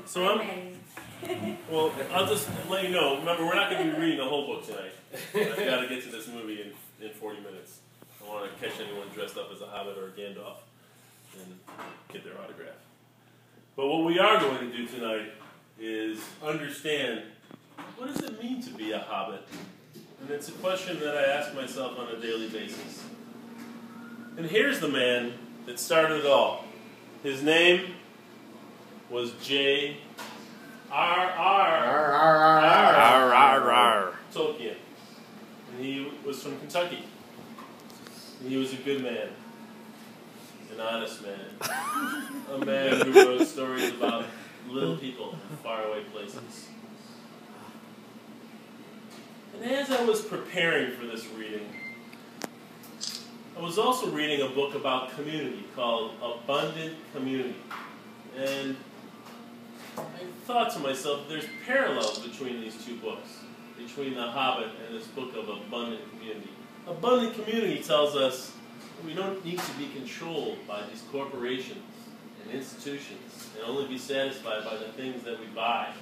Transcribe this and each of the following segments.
So well, I'll just let you know. Remember, we're not going to be reading the whole book tonight. I've got to get to this movie in 40 minutes. I want to catch anyone dressed up as a Hobbit or a Gandalf and get their autograph. But what we are going to do tonight is understand, what does it mean to be a Hobbit? And it's a question that I ask myself on a daily basis. And here's the man that started it all. His name was J.R.R. Tolkien. And he was from Kentucky. And he was a good man. An honest man. A man who wrote stories about little people in faraway places. And as I was preparing for this reading, I was also reading a book about community called Abundant Community. And I thought to myself, there's parallels between these two books, between The Hobbit and this book of Abundant Community. Abundant Community tells us we don't need to be controlled by these corporations and institutions and only be satisfied by the things that we buy.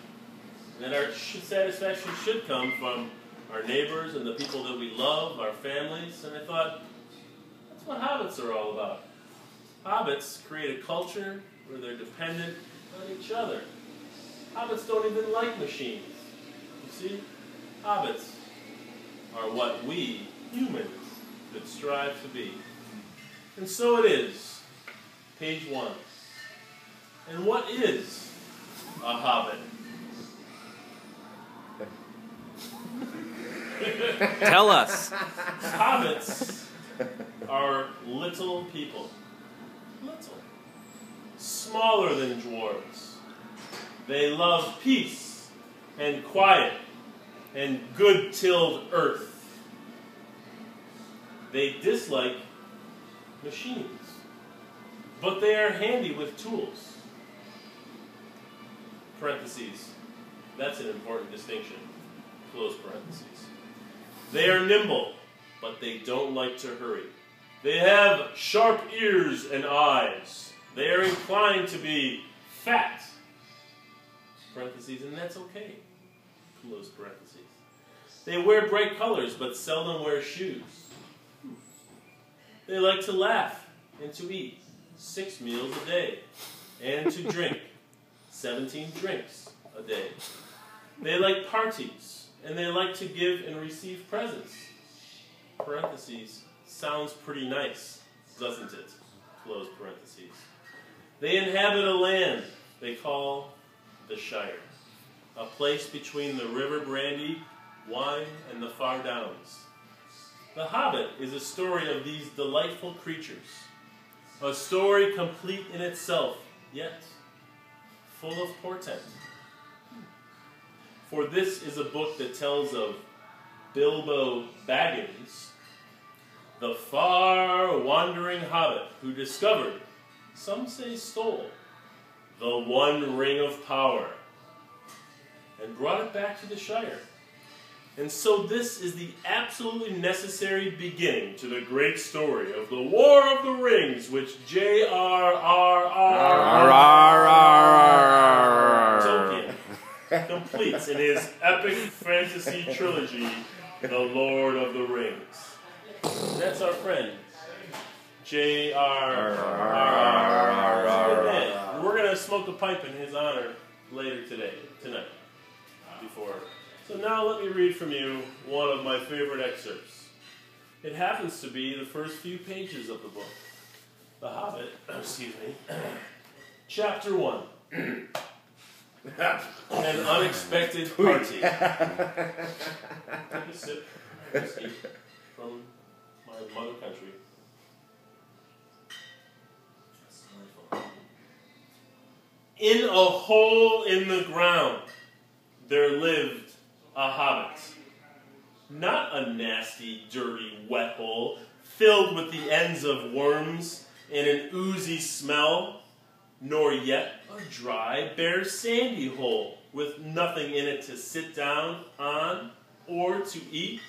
And that our satisfaction should come from our neighbors and the people that we love, our families. And I thought, that's what hobbits are all about. Hobbits create a culture where they're dependent on each other. Hobbits don't even like machines. You see? Hobbits are what we, humans, could strive to be. And so it is. Page 1. And what is a hobbit? Tell us. Hobbits are little people. Little. Smaller than dwarves. They love peace and quiet and good-tilled earth. They dislike machines, but they are handy with tools. Parentheses. That's an important distinction. Close parentheses. They are nimble, but they don't like to hurry. They have sharp ears and eyes. They are inclined to be fat. Parentheses, and that's okay. Close parentheses. They wear bright colors, but seldom wear shoes. They like to laugh and to eat 6 meals a day, and to drink 17 drinks a day. They like parties, and they like to give and receive presents. Parentheses, sounds pretty nice, doesn't it? Close parentheses. They inhabit a land they call the Shire, a place between the River Brandy, Wine, and the Far Downs. The Hobbit is a story of these delightful creatures, a story complete in itself, yet full of portent. For this is a book that tells of Bilbo Baggins, the far-wandering hobbit who discovered, some say stole, the One Ring of Power, and brought it back to the Shire. And so this is the absolutely necessary beginning to the great story of the War of the Rings, which J.R.R. Tolkien completes in his epic fantasy trilogy, The Lord of the Rings. And that's our friend, J.R.R. We're going to smoke a pipe in his honor later tonight, before. So now let me read from you one of my favorite excerpts. It happens to be the first few pages of the book. The Hobbit, Chapter 1. An unexpected party. Take a sip of whiskey from my mother country. In a hole in the ground there lived a hobbit. Not a nasty, dirty, wet hole filled with the ends of worms and an oozy smell, nor yet a dry, bare, sandy hole with nothing in it to sit down on or to eat.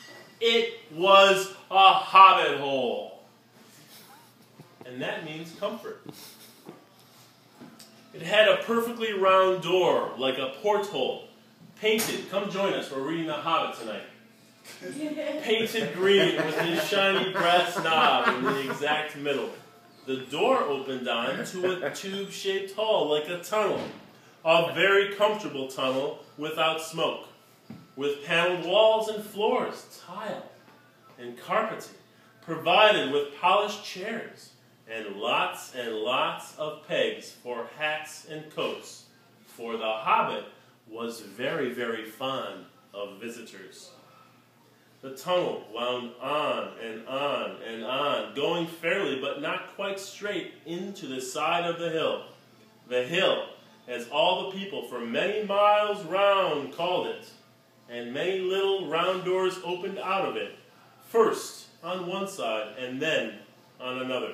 It was a hobbit hole. And that means comfort. It had a perfectly round door, like a porthole, painted. Come join us, we're reading The Hobbit tonight. Painted green with a shiny brass knob in the exact middle. The door opened onto a tube-shaped hall, like a tunnel. A very comfortable tunnel without smoke, with paneled walls and floors, tiled and carpeted, provided with polished chairs, and lots of pegs for hats and coats, for the Hobbit was very, very fond of visitors. The tunnel wound on and on and on, going fairly but not quite straight into the side of the hill. The hill, as all the people for many miles round called it, and many little round doors opened out of it, first on one side and then on another.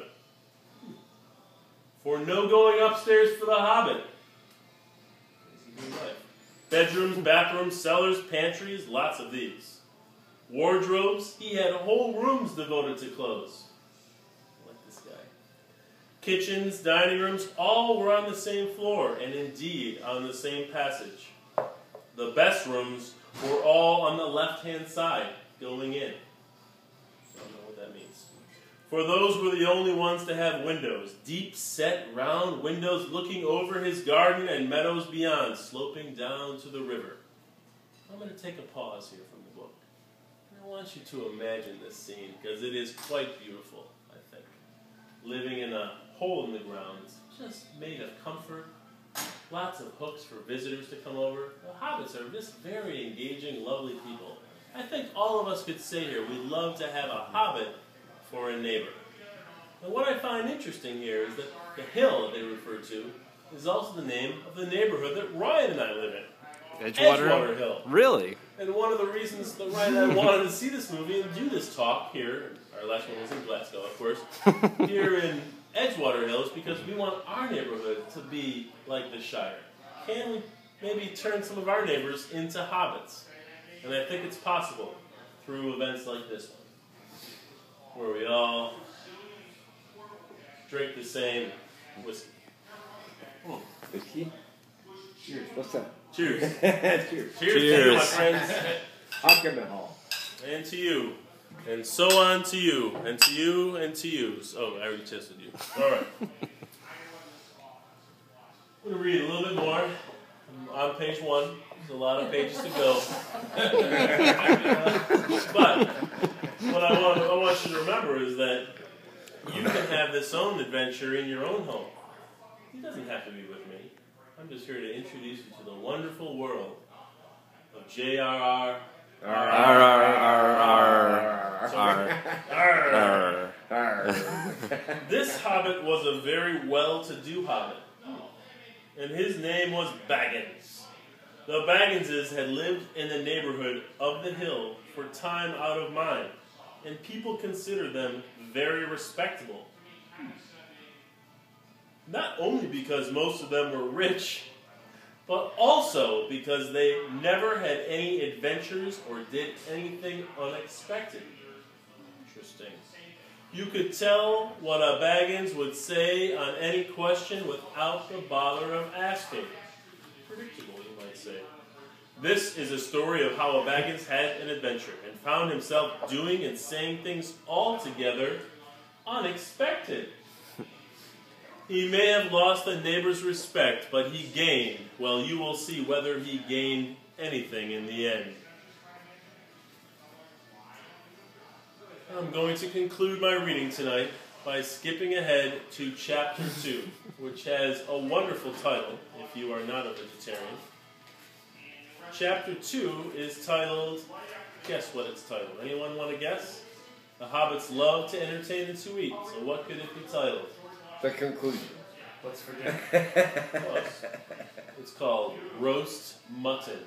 For no going upstairs for the Hobbit. Bedrooms, bathrooms, cellars, pantries, lots of these. Wardrobes, he had whole rooms devoted to clothes. Like this guy. Kitchens, dining rooms, all were on the same floor, and indeed on the same passage. The best rooms were all on the left-hand side, going in. I don't know what that means. For those were the only ones to have windows, deep-set, round windows looking over his garden and meadows beyond, sloping down to the river. I'm going to take a pause here from the book. I want you to imagine this scene, because it is quite beautiful, I think. Living in a hole in the ground, just made of comfort, lots of hooks for visitors to come over. The Hobbits are just very engaging, lovely people. I think all of us could say here, we'd love to have a Hobbit for a neighbor. And what I find interesting here is that the hill that they refer to is also the name of the neighborhood that Ryan and I live in. Edgewater Hill. Really? And one of the reasons that Ryan and I wanted to see this movie and do this talk here, our last one was in Glasgow, of course, here in Edgewater Hill, is because we want our neighborhood to be like the Shire. Can we maybe turn some of our neighbors into hobbits? And I think it's possible through events like this one, where we all drink the same whiskey. Whiskey? Cheers. What's that? Cheers. Cheers. Cheers to you, my friends. Alcohol. And to you. And so on to you. And to you and to you. Oh, I already tested you. All right. I'm going to read a little bit more. I'm on page 1. There's a lot of pages to go. But what I want you to remember is that you can have this own adventure in your own home. He doesn't have to be with me. I'm just here to introduce you to the wonderful world of J.R.R. This Hobbit was a very well-to-do Hobbit, and his name was Baggins. The Bagginses had lived in the neighborhood of the hill for time out of mind, and people considered them very respectable. Not only because most of them were rich, but also because they never had any adventures or did anything unexpected. Interesting. You could tell what a Baggins would say on any question without the bother of asking. Predictable, you might say. This is a story of how a Baggins had an adventure and found himself doing and saying things altogether unexpected. He may have lost the neighbor's respect, but he gained. Well, you will see whether he gained anything in the end. I'm going to conclude my reading tonight by skipping ahead to Chapter 2, which has a wonderful title, if you are not a vegetarian. Chapter 2 is titled, guess what it's titled? Anyone want to guess? The Hobbits love to entertain and to eat, so what could it be titled? The conclusion. What's for dinner? Close. It's called Roast Mutton.